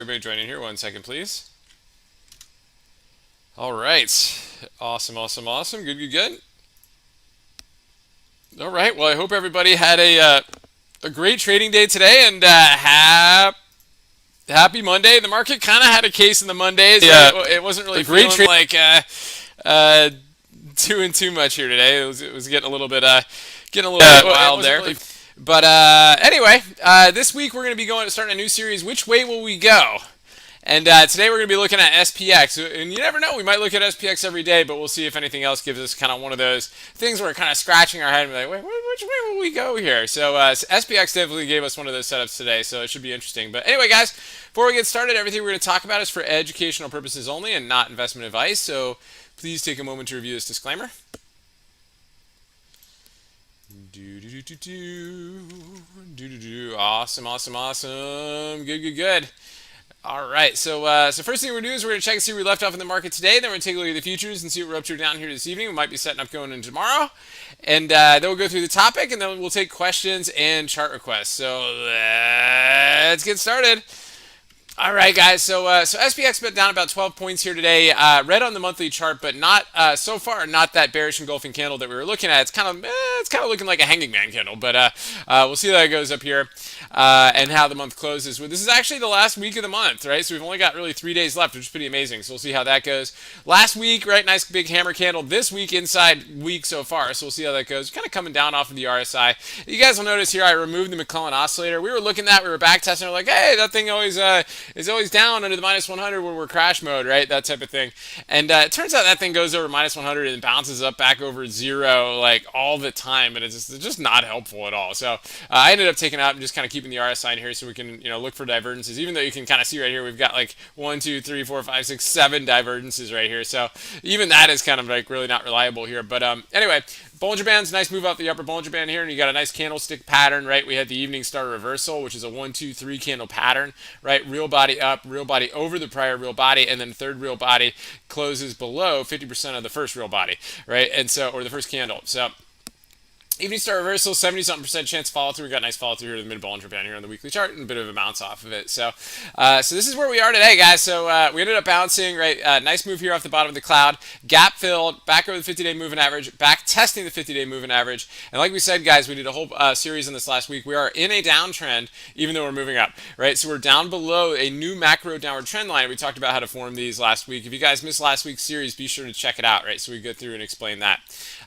Everybody join in here. 1 second, please. All right. Awesome, awesome, awesome. Good, good, good. All right. Well, I hope everybody had a great trading day today, and happy Monday. The market kind of had a case in the Mondays. Yeah, it wasn't really great feeling like uh, doing too much here today. It was getting a little bit bit wild there. But anyway, this week we're going to be starting a new series. Which way will we go? And today we're going to be looking at SPX. And you never know, we might look at SPX every day, but we'll see if anything else gives us kind of one of those things where we're kind of scratching our head and be like, wait, which way will we go here? So SPX definitely gave us one of those setups today, so it should be interesting. But anyway, guys, before we get started, everything we're going to talk about is for educational purposes only and not investment advice. So please take a moment to review this disclaimer. Awesome, awesome, awesome. Good, good, good. All right, so first thing we're going to do is we're going to check and see where we left off in the market today. Then we're going to take a look at the futures and see what we're up to down here this evening. We might be setting up going into tomorrow. And then we'll go through the topic, and then we'll take questions and chart requests. So let's get started. All right, guys. So SPX been down about 12 points here today. Red on the monthly chart, but not so far not that bearish engulfing candle that we were looking at. It's kind of looking like a hanging man candle, but we'll see how it goes up here and how the month closes. Well, this is actually the last week of the month, right? So we've only got really 3 days left, which is pretty amazing. So we'll see how that goes. Last week, right, nice big hammer candle. This week, inside week so far. So we'll see how that goes. Kind of coming down off of the RSI. You guys will notice here I removed the McClellan oscillator. We were looking at, we were back testing. We're like, hey, that thing always is always down under the minus 100 when we're crash mode, right? That type of thing. And it turns out that thing goes over minus 100 and bounces up back over zero like all the time, and it's just not helpful at all. So I ended up taking out and just kind of keeping the RSI in here so we can look for divergences. Even though you can kind of see right here, we've got like 1, 2, 3, 4, 5, 6, 7 divergences right here. So even that is kind of like really not reliable here. But anyway. Bollinger Band's nice move out the upper Bollinger Band here, and you got a nice candlestick pattern, right? We had the evening star reversal, which is a 1, 2, 3 candle pattern, right? Real body up, real body over the prior real body, and then third real body closes below 50% of the first real body, right? And so, or the first candle. So evening star reversal, 70-something% chance follow through. We got a nice follow through here to the mid Bollinger Band here on the weekly chart, and a bit of a bounce off of it. So this is where we are today, guys. So we ended up bouncing, right? Nice move here off the bottom of the cloud. Gap filled, back over the 50-day moving average, back testing the 50-day moving average. And like we said, guys, we did a whole series on this last week. We are in a downtrend, even though we're moving up, right? So we're down below a new macro downward trend line. We talked about how to form these last week. If you guys missed last week's series, be sure to check it out, right? So we go through and explain that.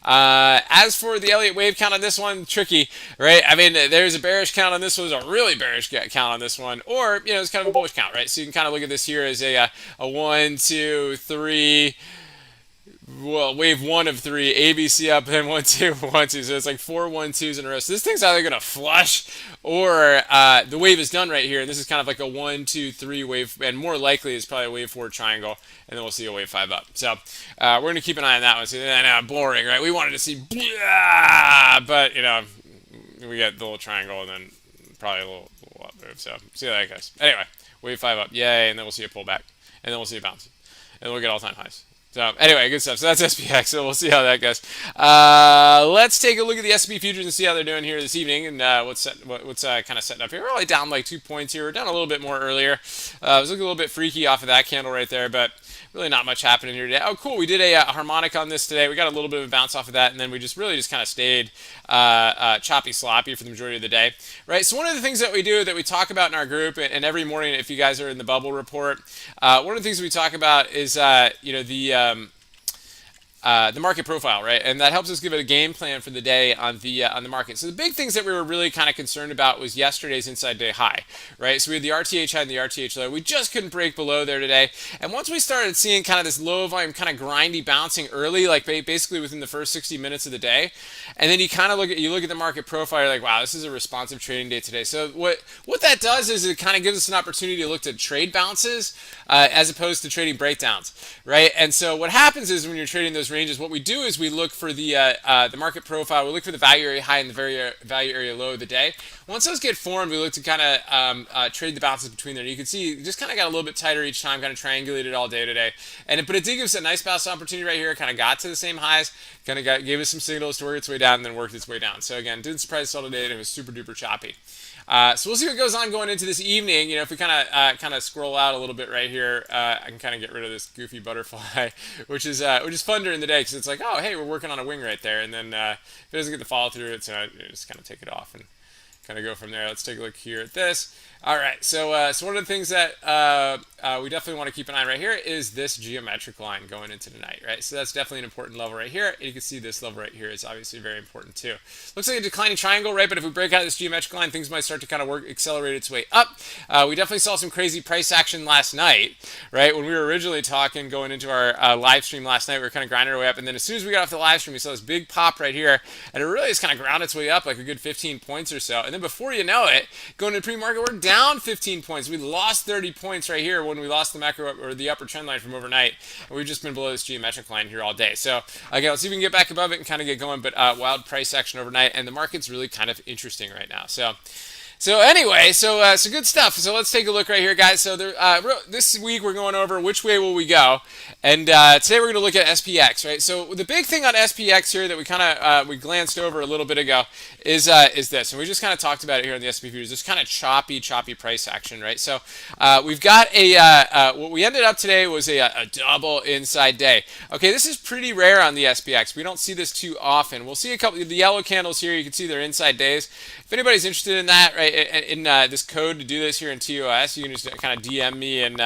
As for the Elliott wave count on this one, tricky, right? I mean, there's a bearish count on this one, there's a really bearish count on this one, or, it's kind of a bullish count, right? So you can kind of look at this here as a 1, 2, 3, well, wave 1 of 3, ABC up, then 1, 2, 1, 2. So it's like 4 1 2s in a row. So this thing's either going to flush or the wave is done right here. And this is kind of like a 1, 2, 3 wave. And more likely it's probably a wave 4 triangle. And then we'll see a wave 5 up. So we're going to keep an eye on that one. So, boring, right? We wanted to see, but, we got the little triangle and then probably a little up move. So see how that goes. Anyway, wave 5 up. Yay. And then we'll see a pullback. And then we'll see a bounce. And then we'll get all-time highs. So anyway, good stuff. So that's SPX. So we'll see how that goes. Let's take a look at the S&P futures and see how they're doing here this evening and what's kind of setting up here. We're only down like 2 points here. We're down a little bit more earlier. I was looking a little bit freaky off of that candle right there, but really not much happening here today. Oh, cool. We did a harmonic on this today. We got a little bit of a bounce off of that, and then we just kind of stayed choppy sloppy for the majority of the day, right? So one of the things that we do that we talk about in our group, and every morning if you guys are in the bubble report, one of the things we talk about is the market profile, right? And that helps us give it a game plan for the day on the market. So the big things that we were really kind of concerned about was yesterday's inside day high, right? So we had the RTH high and the RTH low. We just couldn't break below there today. And once we started seeing kind of this low volume, kind of grindy bouncing early, like basically within the first 60 minutes of the day, and then you kind of look at the market profile, you're like, wow, this is a responsive trading day today. So what that does is it kind of gives us an opportunity to look at trade bounces as opposed to trading breakdowns, right? And so what happens is when you're trading those ranges, what we do is we look for the market profile. We look for the value area high and the value area low of the day. Once those get formed, we look to kind of trade the bounces between there. You can see it just kind of got a little bit tighter each time, kind of triangulated all day today. But it did give us a nice bounce opportunity right here. Kind of got to the same highs, kind of gave us some signals to work its way down, and then worked its way down. So again, didn't surprise us all today, and it was super duper choppy. So we'll see what goes on going into this evening. If we kind of scroll out a little bit right here, I can kind of get rid of this goofy butterfly, which is fun during the day because it's like, oh hey, we're working on a wing right there, and then if it doesn't get the follow through, it's just kind of take it off and kind of go from there. Let's take a look here at this. All right, so one of the things that we definitely want to keep an eye on right here is this geometric line going into tonight, right? So that's definitely an important level right here. And you can see this level right here is obviously very important too. Looks like a declining triangle, right? But if we break out of this geometric line, things might start to kind of accelerate its way up. We definitely saw some crazy price action last night, right? When we were originally talking, going into our live stream last night, we were kind of grinding our way up. And then as soon as we got off the live stream, we saw this big pop right here. And it really just kind of ground its way up like a good 15 points or so. And then before you know it, going into pre-market, we're down 15 points. We lost 30 points right here when we lost the macro or the upper trend line from overnight. And we've just been below this geometric line here all day. So again, let's see if we can get back above it and kind of get going. But wild price action overnight, and the market's really kind of interesting right now. So anyway, so good stuff. So let's take a look right here, guys. So this week we're going over which way will we go, and today we're going to look at SPX, right? So the big thing on SPX here that we kind of we glanced over a little bit ago is this, and we just kind of talked about it here on the SP futures. This kind of choppy price action, right? So we've got what we ended up today was a double inside day. Okay, this is pretty rare on the SPX. We don't see this too often. We'll see a couple of the yellow candles here. You can see they're inside days. If anybody's interested in that, right? In this code to do this here in TOS, you can just kind of DM me and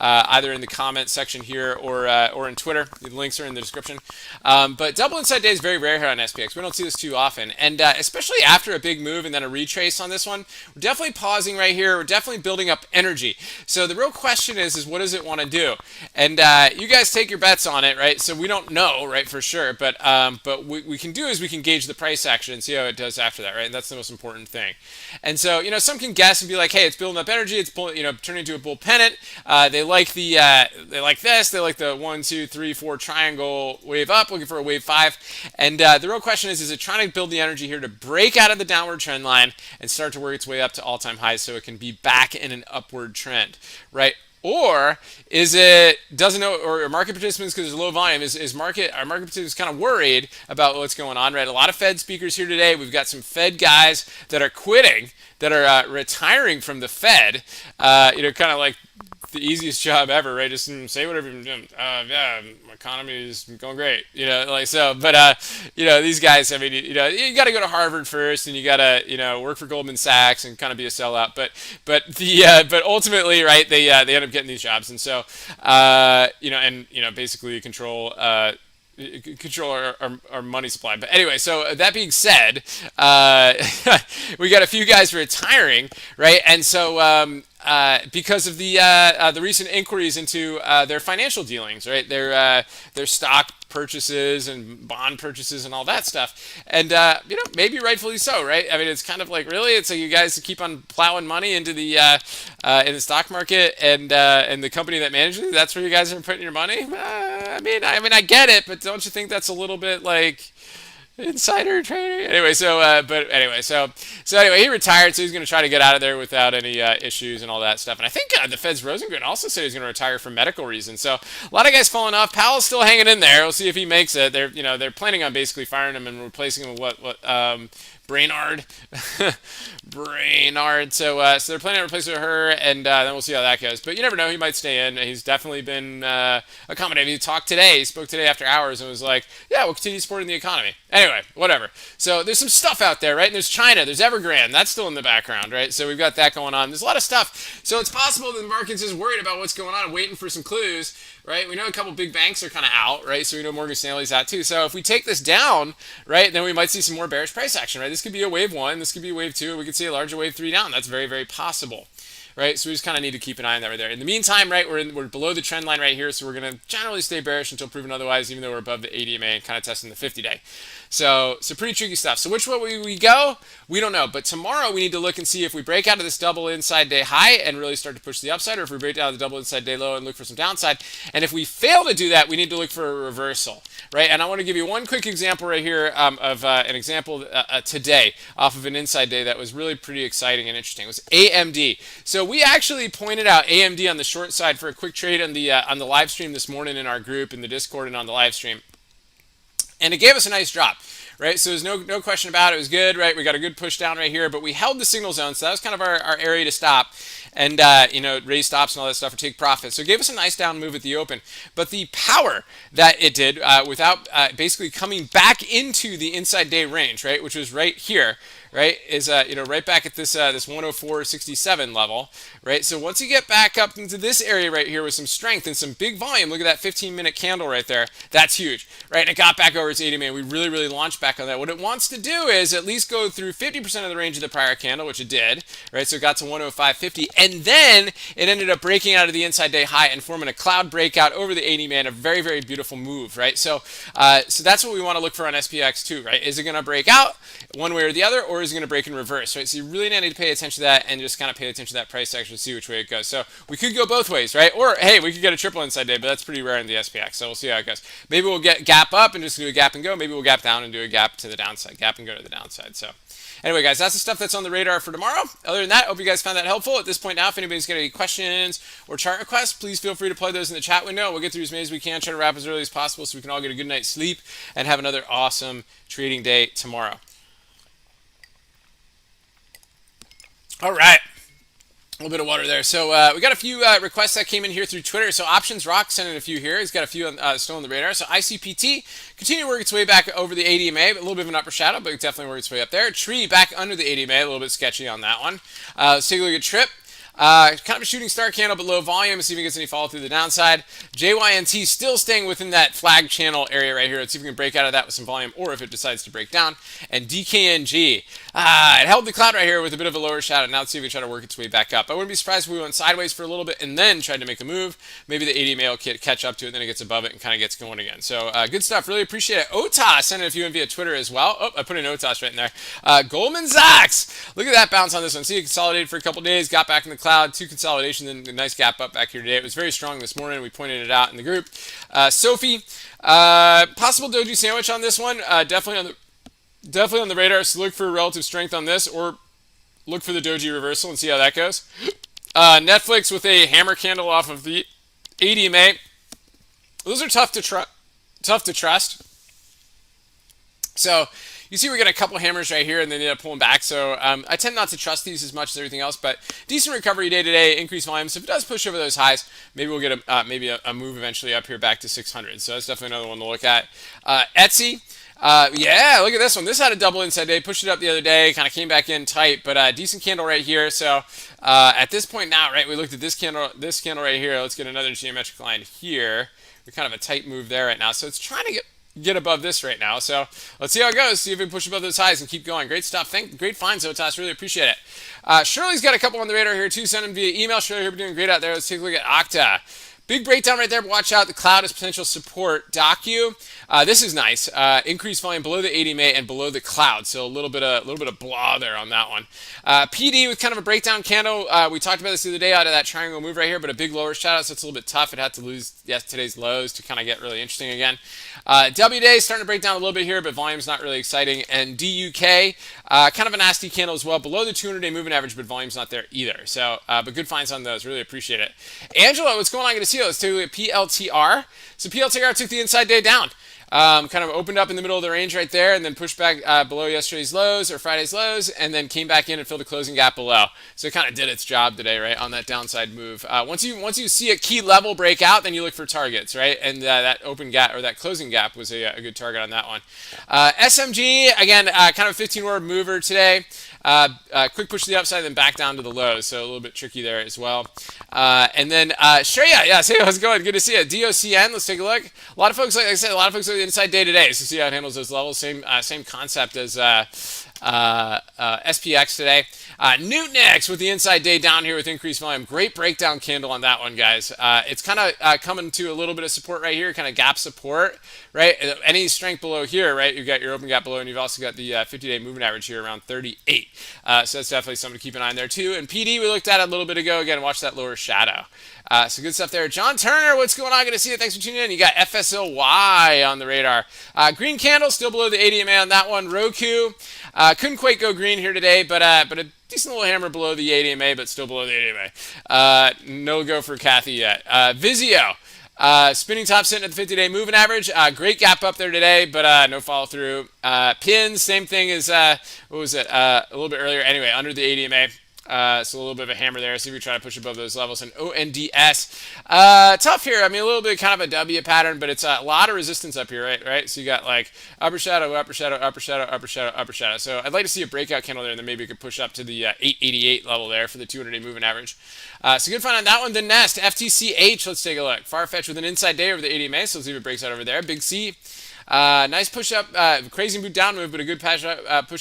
either in the comment section here or in Twitter. The links are in the description. But double inside day is very rare here on SPX. We don't see this too often, and especially after a big move and then a retrace on this one, we're definitely pausing right here. We're definitely building up energy. So the real question is what does it want to do? And you guys take your bets on it, right? So we don't know, right, for sure. But what we can do is we can gauge the price action and see how it does after that, right? And that's the most important thing. And so, some can guess and be like, hey, it's building up energy. It's turning into a bull pennant. They like they like this. They like the 1, 2, 3, 4 triangle wave up, looking for a wave 5. And the real question is it trying to build the energy here to break out of the downward trend line and start to work its way up to all-time highs so it can be back in an upward trend, right? Or is it doesn't know, or market participants, because there's low volume, are market participants kind of worried about what's going on, right? A lot of Fed speakers here today. We've got some Fed guys that are quitting, that are retiring from the Fed, kind of like the easiest job ever, right? Just say whatever you're doing. Yeah, my economy is going great, But these guys, I mean, you got to go to Harvard first, and you got to, work for Goldman Sachs and kind of be a sellout. But ultimately, right? They end up getting these jobs, and so basically control our money supply. But anyway, so that being said, we got a few guys retiring, right? And so because of the recent inquiries into their financial dealings, right? Their stock purchases and bond purchases and all that stuff, and maybe rightfully so, right? I mean, it's kind of like, really, it's like you guys keep on plowing money into the in the stock market, and the company that manages it, that's where you guys are putting your money. I mean, I get it, but don't you think that's a little bit like insider trading? Anyway, so anyway, he retired, so he's going to try to get out of there without any issues and all that stuff. And I think the Fed's Rosengren also said he's going to retire for medical reasons. So a lot of guys falling off. Powell's still hanging in there. We'll see if he makes it. They're planning on basically firing him and replacing him with what Brainard. So they're planning on replacing her, and then we'll see how that goes. But you never know, he might stay in. He's definitely been accommodating. He spoke today after hours and was like, yeah, we'll continue supporting the economy. Anyway, whatever. So there's some stuff out there, right? And there's China, there's Evergrande, that's still in the background, right? So we've got that going on. There's a lot of stuff. So it's possible that the market's just worried about what's going on, waiting for some clues, right? We know a couple big banks are kind of out, right? So we know Morgan Stanley's out too. So if we take this down, right, then we might see some more bearish price action, right? This could be a wave 1, this could be a wave 2, we could see a larger wave 3 down. That's very, very possible, right? So we just kind of need to keep an eye on that right there. In the meantime, right, we're below the trend line right here, so we're going to generally stay bearish until proven otherwise, even though we're above the 80 MA and kind of testing the 50-day. So pretty tricky stuff. So which way we go, we don't know. But tomorrow we need to look and see if we break out of this double inside day high and really start to push the upside, or if we break out of the double inside day low and look for some downside. And if we fail to do that, we need to look for a reversal, right? And I want to give you one quick example right here of an example today off of an inside day that was really pretty exciting and interesting. It was AMD. So we actually pointed out AMD on the short side for a quick trade on the live stream this morning in our group in the Discord and on the live stream. And it gave us a nice drop, right? So there's no question about it. It was good, right? We got a good push down right here, but we held the signal zone, so that was kind of our area to stop. And raise stops and all that stuff or take profits. So it gave us a nice down move at the open. But the power that it did without basically coming back into the inside day range, right, which was right here, right, is right back at this 104.67 level, right? So once you get back up into this area right here with some strength and some big volume, look at that 15-minute candle right there. That's huge, right? And it got back over its 80-minute. We really launched back on that. What it wants to do is at least go through 50% of the range of the prior candle, which it did, right? So it got to 105.50, and then it ended up breaking out of the inside day high and forming a cloud breakout over the 80-minute. A very beautiful move, right? So that's what we want to look for on SPX too, right? Is it going to break out one way or the other, or is it going to break in reverse, right? So you really need to pay attention to that and just kind of pay attention to that price action to see which way it goes. So we could go both ways, right? Or hey, we could get a triple inside day, but that's pretty rare in the SPX. So we'll see how it goes. Maybe we'll get gap up and just do a gap and go. Maybe we'll gap down and do a gap to the downside, gap and go to the downside. So anyway, guys, that's the stuff that's on the radar for tomorrow. Other than that, I hope you guys found that helpful. At this point now, if anybody's got any questions or chart requests, please feel free to plug those in the chat window. We'll get through as many as we can, try to wrap as early as possible so we can all get a good night's sleep and have another awesome trading day tomorrow. All right. A little bit of water there. So we got a few requests that came in here through Twitter. So Options Rock sent in a few here. He's got a few still on the radar. So ICPT continue to work its way back over the 80 MA, but a little bit of an upper shadow, but it definitely work its way up there. Tree back under the 80 MA, a little bit sketchy on that one. Let's take a look at Trip. Kind of a shooting star candle, but low volume. See if it gets any follow through the downside. JYNT still staying within that flag channel area right here. Let's see if we can break out of that with some volume, or if it decides to break down. And DKNG, it held the cloud right here with a bit of a lower shadow. Now let's see if it try to work its way back up. I wouldn't be surprised if we went sideways for a little bit and then tried to make a move. Maybe the 80 MA will catch up to it, then it gets above it and kind of gets going again. So good stuff. Really appreciate it. OTAS sent in a few in via Twitter as well. Oh, I put in OTAS right in there. Goldman Sachs. Look at that bounce on this one. See, it consolidated for a couple days, got back in the cloud, 2 consolidations, and a nice gap up back here today. It was very strong this morning. We pointed it out in the group. Sophie, possible doji sandwich on this one. Definitely on the radar. So look for relative strength on this, or look for the doji reversal and see how that goes. Netflix with a hammer candle off of the 80 MA. Those are tough to trust. So you see we got a couple hammers right here, and then they end up pulling back. So I tend not to trust these as much as everything else, but decent recovery day today, increased volume. So if it does push over those highs, maybe we'll get a move eventually up here back to 600. So that's definitely another one to look at. Etsy. Yeah, look at this one. This had a double inside day, pushed it up the other day, kind of came back in tight, but decent candle right here. So at this point now, right, we looked at this candle right here. Let's get another geometric line here. We're kind of a tight move there right now. So it's trying to get above this right now. So let's see how it goes. See if we can push above those highs and keep going. Great stuff. Great finds, Otas. Really appreciate it. Shirley's got a couple on the radar here too. Send them via email. Shirley, you're doing great out there. Let's take a look at Okta. Big breakdown right there, but watch out. The cloud is potential support. Docu, this is nice. Increased volume below the 80 MA and below the cloud, so a little bit of blah there on that one. PD with kind of a breakdown candle. We talked about this the other day out of that triangle move right here, but a big lower shadow, so it's a little bit tough. It had to lose today's lows to kind of get really interesting again. W day starting to break down a little bit here, but volume's not really exciting. And DUK, kind of a nasty candle as well, below the 200-day moving average, but volume's not there either. So, but good finds on those. Really appreciate it. Angela, what's going on? Good to see you. Let's take a look at PLTR. So PLTR took the inside day down. Kind of opened up in the middle of the range right there and then pushed back below yesterday's lows or Friday's lows and then came back in and filled a closing gap below. So it kind of did its job today, right, on that downside move. Once you see a key level break out, then you look for targets, right? And that open gap or that closing gap was a good target on that one. SMG, again, kind of a 15-word mover today. Quick push to the upside, then back down to the lows. So a little bit tricky there as well. And then Shreya, yeah, say how's it going? Good to see you. DOCN, let's take a look. A lot of folks, like I said, are inside day today. So see how it handles those levels. Same concept as SPX today. Nutanix with the inside day down here with increased volume. Great breakdown candle on that one, guys. It's kind of coming to a little bit of support right here, kind of gap support, right? Any strength below here, right? You've got your open gap below, and you've also got the 50-day moving average here around 38. So that's definitely something to keep an eye on there too. And PD we looked at a little bit ago. Again, watch that lower shadow. So good stuff there. John Turner, what's going on? Good to see you. Thanks for tuning in. You got FSLY on the radar. Green candle, still below the 80 MA on that one. Roku, couldn't quite go green here today, but a decent little hammer below the 80 MA, but still below the 80 MA. No go for Kathy yet. Vizio. Spinning top sitting at the 50-day moving average. Great gap up there today, but no follow through. Pins, same thing as what was it? A little bit earlier. Anyway, under the 80 MA. So a little bit of a hammer there. See if we try to push above those levels. And ONDS, tough here. I mean, a little bit kind of a W pattern, but it's a lot of resistance up here, right? So you got like upper shadow, upper shadow, upper shadow, upper shadow, upper shadow. So I'd like to see a breakout candle there, and then maybe we could push up to the 888 level there for the 200-day moving average. So good find on that one. The Nest, FTCH, let's take a look. Farfetch with an inside day over the 80 MA, so let's see if it breaks out over there. Big C. Nice push up, crazy move down move, but a good push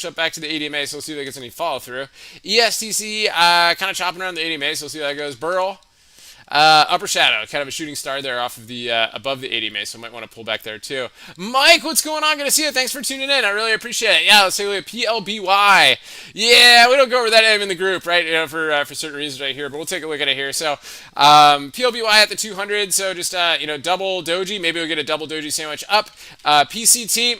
up back to the 80 MA, so we'll see if that gets any follow through. ESTC, kind of chopping around the 80 MA, so we'll see how that goes. Burl, upper shadow, kind of a shooting star there off of the above the 80 MA, so might want to pull back there too. Mike, what's going on? Good to see you. Thanks for tuning in. I really appreciate it. Yeah, let's take a look at PLBY. Yeah, we don't go over that name in the group, right? You know, for certain reasons right here, but we'll take a look at it here. So PLBY at the 200. So just double doji. Maybe we'll get a double doji sandwich up. PCT.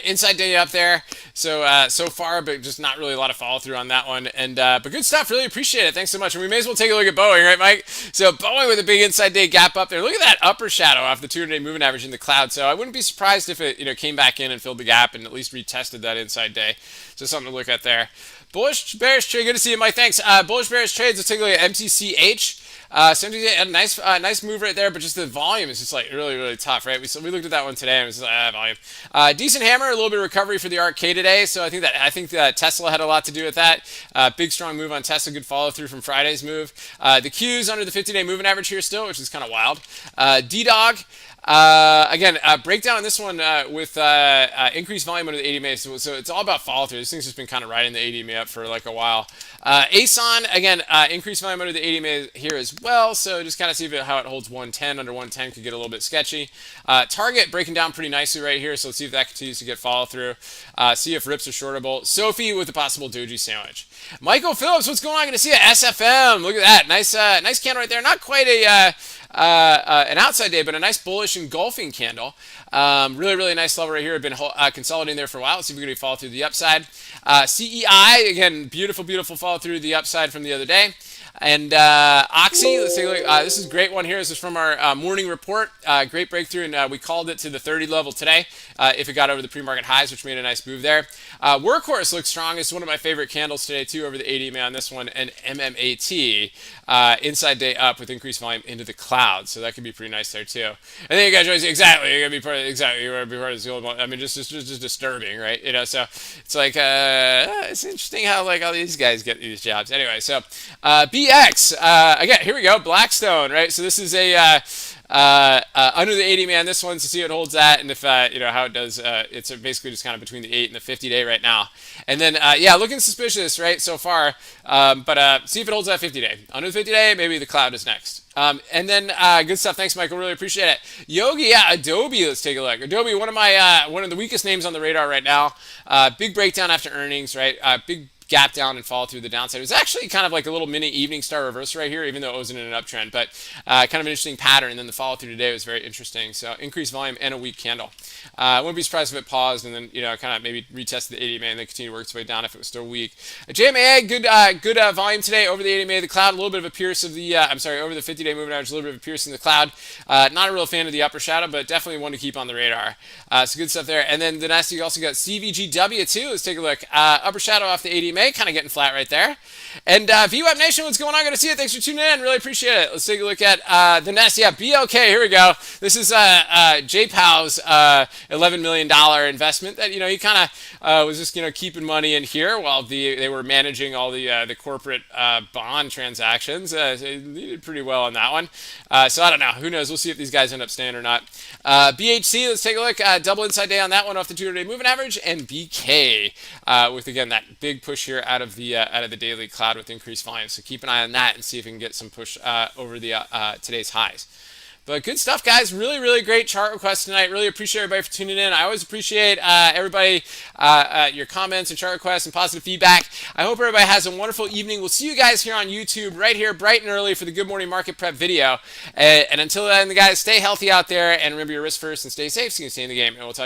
Inside day up there, so far, but just not really a lot of follow through on that one. And but good stuff. Really appreciate it. Thanks so much. And we may as well take a look at Boeing, right, Mike? So Boeing with a big inside day gap up there. Look at that upper shadow off the 200-day moving average in the cloud. So I wouldn't be surprised if it came back in and filled the gap and at least retested that inside day. So something to look at there. Bullish bearish trade. Good to see you, Mike. Thanks. Bullish bearish trades. Let's take a look at MTCH. So a nice move right there, but just the volume is just like really tough, right? We looked at that one today and it was just like, volume. Decent hammer, a little bit of recovery for the ARK today. So I think that Tesla had a lot to do with that. Big strong move on Tesla, good follow through from Friday's move. The Q's under the 50-day moving average here still, which is kind of wild. D-Dog. Again, breakdown on this one with increased volume under the 80 MA, so it's all about follow through. This thing's just been kind of riding the 80 MA up for like a while. ASON, again, increased volume under the 80 MA here as well, so just kind of see how it holds 110. Under 110 could get a little bit sketchy. Target breaking down pretty nicely right here, so let's see if that continues to get follow through. See if rips are shortable. Sophie with a possible doji sandwich. Michael Phillips, what's going on? Going to see a SFM. Look at that, nice candle right there. Not quite an outside day, but a nice bullish engulfing candle. Really nice level right here. Had been consolidating there for a while. Let's see if we can follow through the upside. CEI, again, beautiful follow through the upside from the other day. And Oxy, let's take a look. This is a great one here. This is from our morning report. Great breakthrough, and we called it to the 30 level today if it got over the pre-market highs, which made a nice move there. Workhorse looks strong. It's one of my favorite candles today, too, over the 80 MA on this one. And MMAT, inside day up with increased volume into the cloud. So that could be pretty nice there, too. And then you guys always, exactly, you're going to be part of, exactly, you're going to be part of this old one. I mean, just disturbing, right? You know, so it's like, it's interesting how, like, all these guys get these jobs. Anyway, so BX, again, here we go, Blackstone, right? So this is a under the 80 MA on this one to see how it holds that, and if how it does. It's basically just kind of between the 8 and the 50 day right now. And then looking suspicious, right, so far. But see if it holds that 50 day. Under the 50 day, maybe the cloud is next. And then good stuff. Thanks, Michael. Really appreciate it. Yogi, Adobe. Let's take a look. Adobe, one of the weakest names on the radar right now. Big breakdown after earnings, right? Big gap down and fall through the downside. It was actually kind of like a little mini evening star reverse right here, even though it wasn't in an uptrend, but kind of an interesting pattern. And then the follow through today was very interesting. So increased volume and a weak candle. Wouldn't be surprised if it paused and then kind of maybe retested the 80 MA and then continue to work its way down if it was still weak. JMA, good volume today over the 80 MA. The cloud, a little bit of a pierce of the over the 50-day moving average, a little bit of a pierce in the cloud. Not a real fan of the upper shadow, but definitely one to keep on the radar. So good stuff there. And then the next, you also got CVGW too. Let's take a look. Upper shadow off the 80 MA, kind of getting flat right there. And VWAP Nation, what's going on? Good to see you. Thanks for tuning in. Really appreciate it. Let's take a look at the Nest. Yeah, BLK. Here we go. This is JPow's $11 million investment that he kind of was just keeping money in here while they were managing all the corporate bond transactions. They did pretty well on that one. So I don't know. Who knows? We'll see if these guys end up staying or not. BHC. Let's take a look. Double inside day on that one off the 200-day moving average, and BK with again that big push here out of the daily cloud with increased volume. So keep an eye on that and see if we can get some push over the today's highs. But good stuff, guys. Really great chart requests tonight. Really appreciate everybody for tuning in. I always appreciate everybody, your comments and chart requests and positive feedback. I hope everybody has a wonderful evening. We'll see you guys here on YouTube right here bright and early for the Good Morning Market Prep video. And until then, guys, stay healthy out there and remember your risk first and stay safe so you can stay in the game. And we'll talk